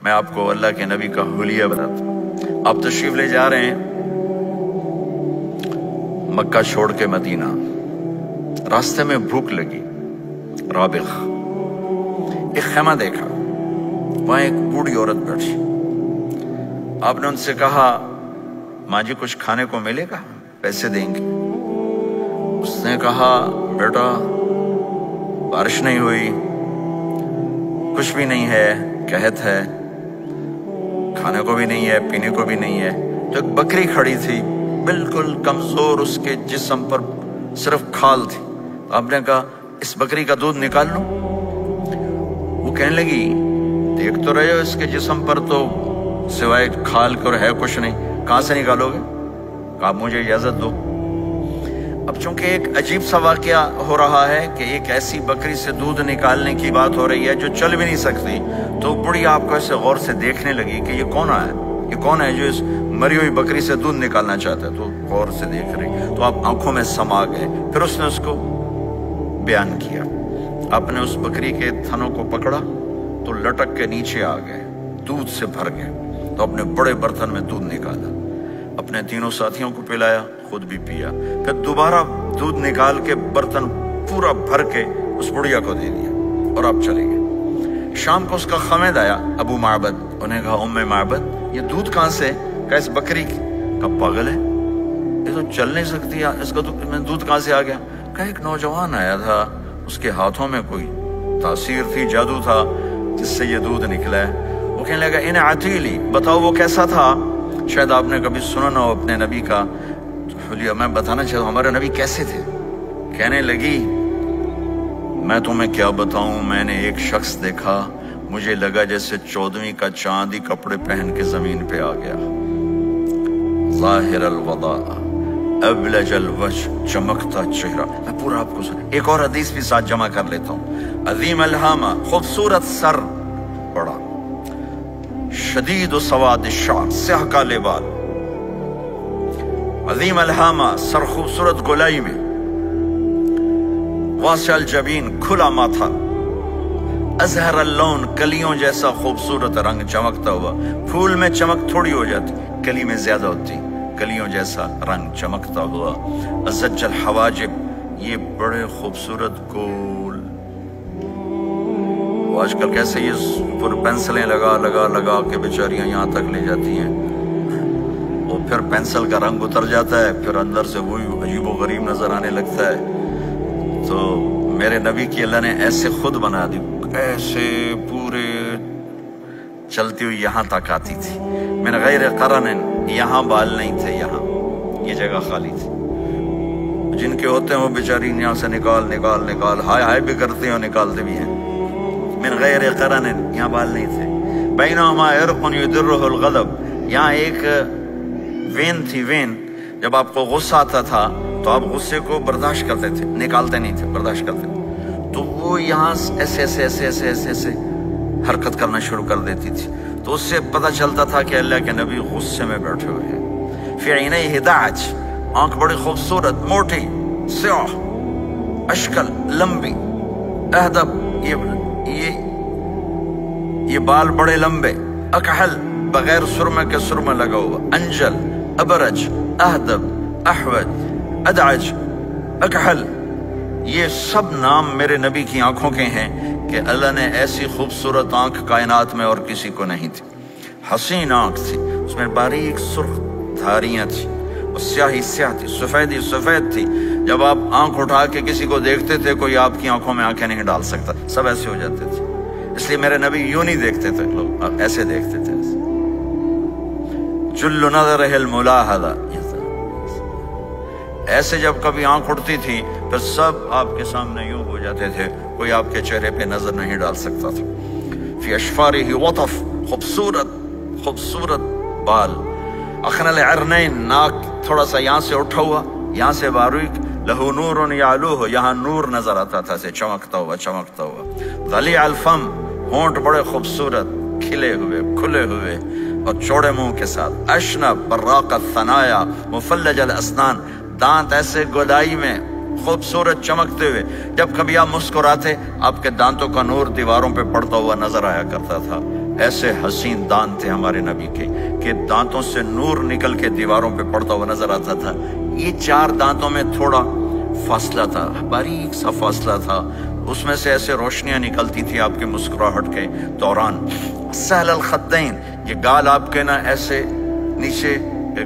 میں آپ کو اللہ کے نبی کا حلیہ بتاتا ہوں۔ آپ تشریف لے جا رہے ہیں مکہ چھوڑ کے مدینہ، راستے میں بھوک لگی، رابغ ایک خیمہ دیکھا، وہاں ایک بوڑھی عورت بیٹھی۔ آپ نے ان سے کہا ماں جی کچھ کھانے کو ملے گا، پیسے دیں گے؟ اس نے کہا بیٹا بارش نہیں ہوئی، کچھ بھی نہیں ہے، قحط ہے، کھانے کو بھی نہیں ہے، پینے کو بھی نہیں ہے۔ تو ایک بکری کھڑی تھی بالکل کمزور، اس کے جسم پر صرف کھال تھی۔ آپ نے کہا اس بکری کا دودھ نکال لو؟ وہ کہنے لگی دیکھ تو رہے ہو اس کے جسم پر تو سوائے کھال کر ہے کچھ نہیں، کہاں سے نکالو گے؟ کہا مجھے اجازت دو۔ اب چونکہ ایک عجیب سا واقعہ ہو رہا ہے کہ ایک ایسی بکری سے دودھ نکالنے کی بات ہو رہی ہے جو چل بھی نہیں سکتی، تو بڑی آپ کو ایسے غور سے دیکھنے لگی کہ یہ کون ہے، یہ کون ہے جو اس مری ہوئی بکری سے دودھ نکالنا چاہتا ہے؟ تو غور سے دیکھ رہی، تو آپ آنکھوں میں سما گئے۔ پھر اس نے اس کو بیان کیا، آپ نے اس بکری کے تھنوں کو پکڑا تو لٹک کے نیچے آ گئے، دودھ سے بھر گئے۔ تو اپنے بڑے برتن میں دودھ نکالا، اپنے تینوں ساتھیوں کو پلایا، خود بھی پیا، پھر دوبارہ دودھ نکال کے برتن پورا بھر کے اس بڑھیا کو دے دیا اور آپ چلے گئے۔ شام کو اس کا خامد آیا ابو معبد، انہیں کہا ام معبد یہ دودھ کہاں سے؟ کہا اس بکری کی۔ کہا پاگل ہے، یہ تو چل نہیں سکتی، اس کا دودھ کہاں سے آ گیا؟ کہا ایک نوجوان آیا تھا، اس کے ہاتھوں میں کوئی تاثیر تھی، جادو تھا، جس سے یہ دودھ نکلا ہے۔ وہ کہنے لگا ان عتیلی، بتاؤ وہ کیسا تھا؟ شاید آپ نے کبھی سنا نہ ہو اپنے نبی کا حلیہ، میں بتانا چاہتا ہوں ہمارے نبی کیسے تھے۔ کہنے لگی میں تمہیں کیا بتاؤں، میں نے ایک شخص دیکھا، مجھے لگا جیسے 14ویں کا چاندی کپڑے پہن کے زمین پہ آ گیا، ظاہر الوضاء ابلج الوجہ، چمکتا چہرہ۔ میں پورا آپ کو ایک اور حدیث بھی ساتھ جمع کر لیتا ہوں۔ عظیم الہامہ، خوبصورت سر، بڑا شدید و سواد الشعر، سیاہ کالے بال، عظیم الہامہ، سر خوبصورت گولائی میں، واسع الجبین، کھلا ماتھا، ازہر اللون، کلیوں جیسا خوبصورت رنگ، چمکتا ہوا۔ پھول میں چمک تھوڑی ہو جاتی، کلی میں زیادہ ہوتی، کلیوں جیسا رنگ چمکتا ہوا۔ ازج الحواجب، یہ بڑے خوبصورت گول، آج کل کیسے یہ پر پینسلیں لگا کے بیچاریاں یہاں تک لے جاتی ہیں، اور پھر پینسل کا رنگ اتر جاتا ہے، پھر اندر سے وہی عجیب و غریب نظر آنے لگتا ہے۔ تو میرے نبی کی اللہ نے ایسے خود بنا دی، ایسے پورے چلتی ہوئی یہاں تک آتی تھی، من غیر قرن، یہاں بال نہیں تھے، یہاں یہ جگہ خالی تھی۔ جن کے ہوتے ہیں وہ بیچاری یہاں سے نکال ہائے بھی کرتے ہیں اور نکالتے بھی ہیں۔ من غیر قرن، یہاں بال نہیں تھے۔ بینہما عرق یدرہ الغضب، یہاں ایک وین تھی، وین، جب آپ کو غصہ آتا تھا تو آپ غصے کو برداشت کرتے تھے، نکالتے نہیں تھے، برداشت کرتے تھے، تو وہ یہاں ایسے حرکت کرنا شروع کر دیتی تھی، تو اس سے پتہ چلتا تھا کہ اللہ کے نبی غصے میں بیٹھے ہوئے ہیں۔ فی عینیہ دعج، آنکھ بڑی خوبصورت، موٹی، سیاہ، اشکل، لمبی، اہدب، یہ بال بڑے لمبے، اکحل، بغیر سرمے کے سرمہ لگا ہوا، انجل، ابرج، اہدب، احوج، ادعج، اکحل، یہ سب نام میرے نبی کی آنکھوں کے ہیں کہ اللہ نے ایسی خوبصورت آنکھ کائنات میں اور کسی کو نہیں تھی۔ حسین آنکھ تھی، اس میں باریک سرخ دھاریاں تھی، اور سیاہی سیاہ تھی، سفیدی سفید تھی۔ جب آپ آنکھ اٹھا کے کسی کو دیکھتے تھے کوئی آپ کی آنکھوں میں آنکھیں نہیں ڈال سکتا، سب ایسے ہو جاتے تھے۔ اس لیے میرے نبی یوں نہیں دیکھتے تھے، لوگ ایسے دیکھتے تھے۔ جل نظرہ الملاحظہ، ایسے جب کبھی آنکھ اٹھتی تھی پھر سب آپ کے سامنے یوں ہو جاتے تھے، کوئی آپ کے چہرے پہ نظر نہیں ڈال سکتا تھا۔ فی اشفارہ وطف، خوبصورت بال، اخن العرنین، ناک تھوڑا سا یہاں سے اٹھا ہوا، یہاں سے باریک، لہو نور یعلوہ، یہاں نور نظر آتا تھا، سے چمکتا ہوا۔ ضلیع الفم، ہونٹ بڑے خوبصورت، کھلے ہوئے اور چوڑے منہ کے ساتھ۔ اشنب براق الثنایا، مفلج الاسنان، دانت ایسے گودائی میں خوبصورت چمکتے ہوئے، جب کبھی آپ مسکراتے آپ کے دانتوں کا نور دیواروں پہ پڑتا ہوا نظر آیا کرتا تھا۔ ایسے حسین دانت تھے ہمارے نبی کے کہ دانتوں سے نور نکل کے دیواروں پہ پڑتا ہوا نظر آتا تھا. یہ 4 دانتوں میں تھوڑا فاصلہ تھا، باریک سا فاصلہ تھا، اس میں سے ایسے روشنیاں نکلتی تھی آپ کے مسکراہٹ کے دوران. سہل الخدین، یہ گال آپ کے نہ ایسے نیچے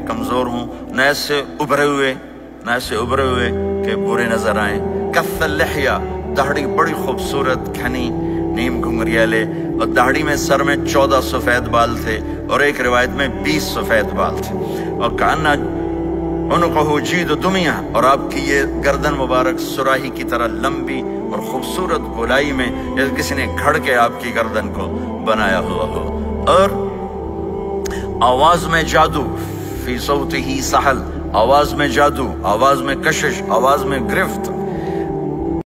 کمزور ہوں، نہ ایسے ابھرے ہوئے کہ برے نظر آئیں. کف اللحیہ، داڑھی بڑی خوبصورت گھنی نیم گھنگریالے، اور داڑھی میں سر میں 14 سفید بال تھے اور ایک روایت میں 20 سفید بال تھے. اور کانا عنقہ جید دمیہ، اور آپ کی یہ گردن مبارک سراہی کی طرح لمبی اور خوبصورت گولائی میں، جیسے کسی نے گھڑ کے آپ کی گردن کو بنایا ہوا ہو. اور آواز میں جادو، فی صوتہ سحل، آواز میں جادو، آواز میں کشش، آواز میں گرفت.